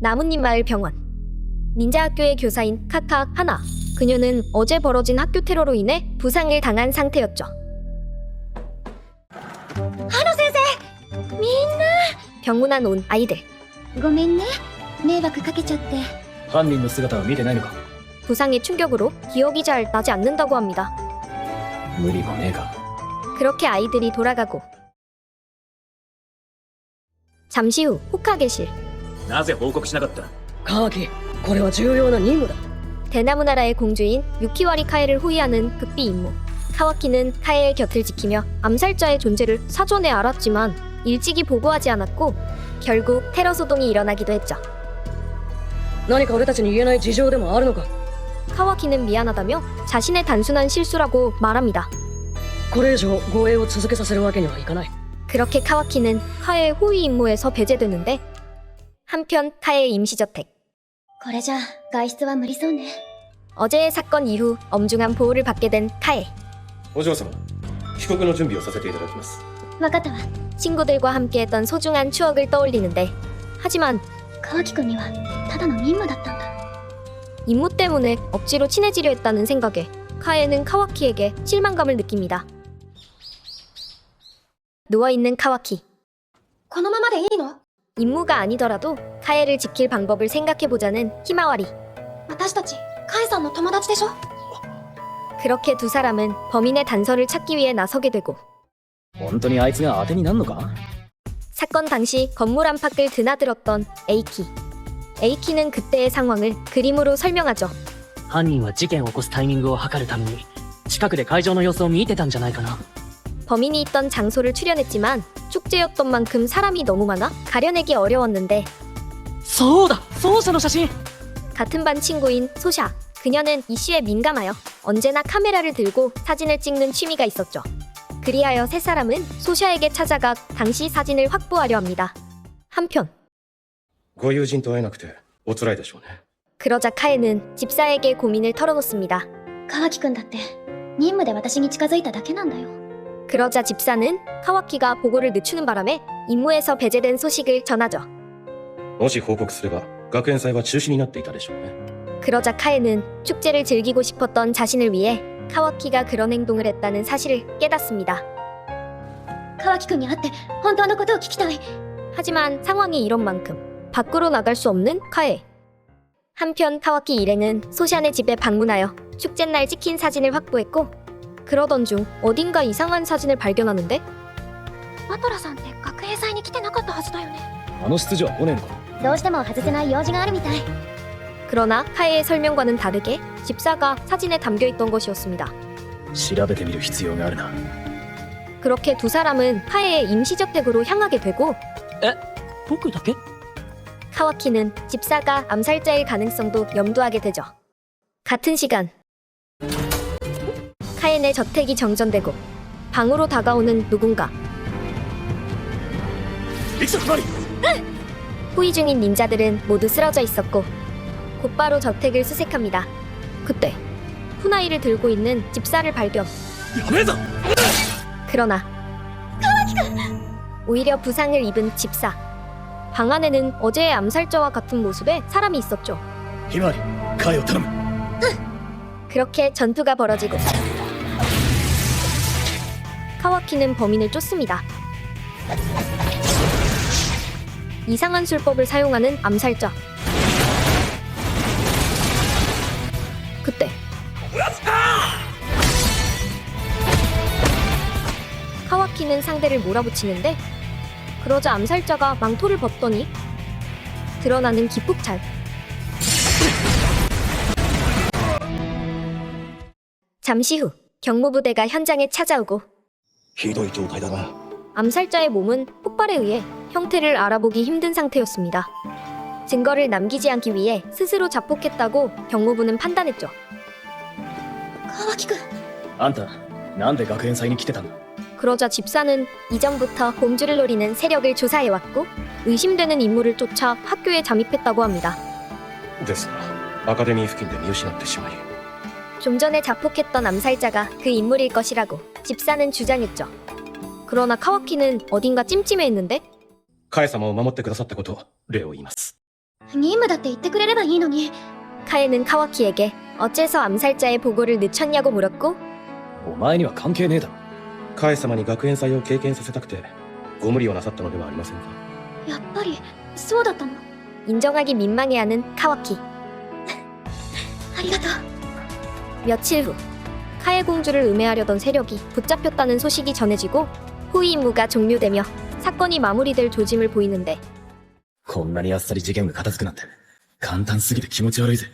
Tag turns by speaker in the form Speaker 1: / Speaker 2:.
Speaker 1: 나뭇잎 마을 병원. 닌자 학교의 교사인 카카 하나. 그녀는 어제 벌어진 학교 테러로 인해 부상을 당한 상태였죠.
Speaker 2: 하나 선생!
Speaker 1: 병문안 온 아이들.
Speaker 2: ごめんね。迷惑かけちゃって。
Speaker 3: 犯人の姿は見てないのか。
Speaker 1: 부상의 충격으로 기억이 잘 나지 않는다고 합니다.
Speaker 3: 無理もねえか。
Speaker 1: 그렇게 아이들이 돌아가고 잠시 후 호카게실.
Speaker 3: なぜ報告しなかった。
Speaker 4: カワキ、これは重要な任務だ。
Speaker 1: 대나무 나라의 공주인 유키와리 카에를 호위하는 극비 임무. 카와키는 카에의 곁을 지키며 암살자의 존재를 사전에 알았지만 일찍이 보고하지 않았고 결국 테러 소동이 일어나기도 했죠.
Speaker 4: 何か俺たちに言えない事情でもあるのか。
Speaker 1: 카와키는 미안하다며 자신의 단순한 실수라고 말합니다.
Speaker 4: これ以上護衛を続けさせるわけにはいかない。
Speaker 1: 그렇게 카와키는 카에의 호위 임무에서 배제되는데 한편 카에의 임시저택.
Speaker 2: これじゃ外出は無理そうね。
Speaker 1: 어제의 사건 이후 엄중한 보호를 받게 된 카에.
Speaker 5: お嬢様、帰国の準備をさせていただきます。
Speaker 2: わかったわ。
Speaker 1: 친구들과 함께했던 소중한 추억을 떠올리는데 하지만
Speaker 2: 川木くんにはただの任務だったんだ。
Speaker 1: 임무 때문에 억지로 친해지려 했다는 생각에 카에는 카와키에게 실망감을 느낍니다. 누워있는 카와키.
Speaker 2: このままでいいの？
Speaker 1: 임무가 아니더라도 카에를 지킬 방법을 생각해보자는 히마와리.
Speaker 2: 私たちカイさんの友達でしょ？
Speaker 1: 그렇게 두 사람은 범인의 단서를 찾기 위해 나서게 되고
Speaker 3: 本当にあいつが当てになんのか。
Speaker 1: 사건 당시 건물 안팎을 드나들었던 A키. A키는 그때의 상황을 그림으로 설명하죠.
Speaker 6: 犯人は事件を起こすタイミングを測るために近くで会場の様子を見てたんじゃないかな。
Speaker 1: 범인이 있던 장소를 추려냈지만 축제였던 만큼 사람이 너무 많아 가려내기 어려웠는데
Speaker 6: そうだ、奏者の写真。
Speaker 1: 같은 반 친구인 소샤. 그녀는 이슈에 민감하여 언제나 카메라를 들고 사진을 찍는 취미가 있었죠. 그리하여 세 사람은 소샤에게 찾아가 당시 사진을 확보하려 합니다. 한편
Speaker 5: ご友人と会えなくてお辛いでしょうね。
Speaker 1: 그러자 카에는 집사에게 고민을 털어놓습니다.
Speaker 2: 川木くんだって任務で私に近づいただけなんだよ。
Speaker 1: 그러자 집사는 카와키가 보고를 늦추는 바람에 임무에서 배제된 소식을 전하죠.
Speaker 5: もし報告すれば学園祭は中止になっていたでしょうね。
Speaker 1: 그러자 카에는 축제를 즐기고 싶었던 자신을 위해 카와키가 그런 행동을 했다는 사실을 깨닫습니다.
Speaker 2: 川木くんに会って本当のことを聞きたい。
Speaker 1: 하지만 상황이 이런 만큼 밖으로 나갈 수 없는 카에. 한편 카와키 일행은 소샨의 집에 방문하여 축제날 찍힌 사진을 확보했고 그러던 중 어딘가 이상한 사진을 발견하는데
Speaker 2: ワトラさんって学園祭に来てなかったはずだよね。
Speaker 3: あの執事は来ねえのか。
Speaker 2: どうしても外せない用事があるみたい。
Speaker 1: 그러나 카에의 설명과는 다르게 집사가 사진에 담겨있던 것이었습니다.
Speaker 3: 調べてみる必要があるな。
Speaker 1: 그렇게 두 사람은 카에의 임시저택으로 향하게 되고
Speaker 6: 僕だけ？
Speaker 1: 카와키는 집사가 암살자일 가능성도 염두하게 되죠. 같은 시간 카엔의 저택이 정전되고 방으로 다가오는 누군가. 호위 중인 닌자들은 모두 쓰러져 있었고 곧바로 저택을 수색합니다. 그때 후나이를 들고 있는 집사를 발견. 그러나 오히려 부상을 입은 집사. 방 안에는 어제의 암살자와 같은 모습의 사람이 있었죠.
Speaker 3: ひまわり、カイを頼む。
Speaker 1: 그렇게 전투가 벌어지고 카와키는 범인을 쫓습니다. 이상한 술법을 사용하는 암살자. 그때 카와키는 상대를 몰아붙이는데 그러자 암살자가 망토를 벗더니 드러나는 기폭찰. 잠시 후 경무부대가 현장에 찾아오고
Speaker 3: ひどい状態だな。
Speaker 1: 암살자의 몸은 폭발에 의해 형태를 알아보기 힘든 상태였습니다. 증거를 남기지 않기 위해 스스로 자폭했다고 경무부는 판단했죠.
Speaker 2: 川木くん、
Speaker 3: あんた、なんで学園祭に来てたんだ。
Speaker 1: 그러자 집사는 이전부터 봄주를 노리는 세력을 조사해왔고 의심되는 인물을 쫓아 학교에 잠입했다고 합니다.
Speaker 5: ですがアカデミー付近で見失ってしまい、
Speaker 1: 좀 전에 자폭했던 암살자가 그 인물일 것이라고 집사는 주장했죠. 그러나 카와키는 어딘가 찜찜해했는데
Speaker 5: カエ様を守ってくださったことを礼を言います。
Speaker 2: 任務だって言ってくれればいいのに。
Speaker 1: 카에는 카와키에게 어째서 암살자의 보고를 늦췄냐고 물었고
Speaker 3: お前には関係ねえだろ。
Speaker 5: カエ様に学園祭を経験させたくて、ご無理をなさったのではありませんか。
Speaker 2: やっぱりそうだったの。
Speaker 1: 인정하기 민망해하는 카와키.
Speaker 2: ありがとう。
Speaker 1: 며칠 후 카에 공주를 음해하려던 세력이 붙잡혔다는 소식이 전해지고 호위 임무가 종료되며 사건이 마무리될 조짐을 보이는데
Speaker 3: こんなにあっさり事件が片付くなんて簡単すぎて気持ち悪いぜ。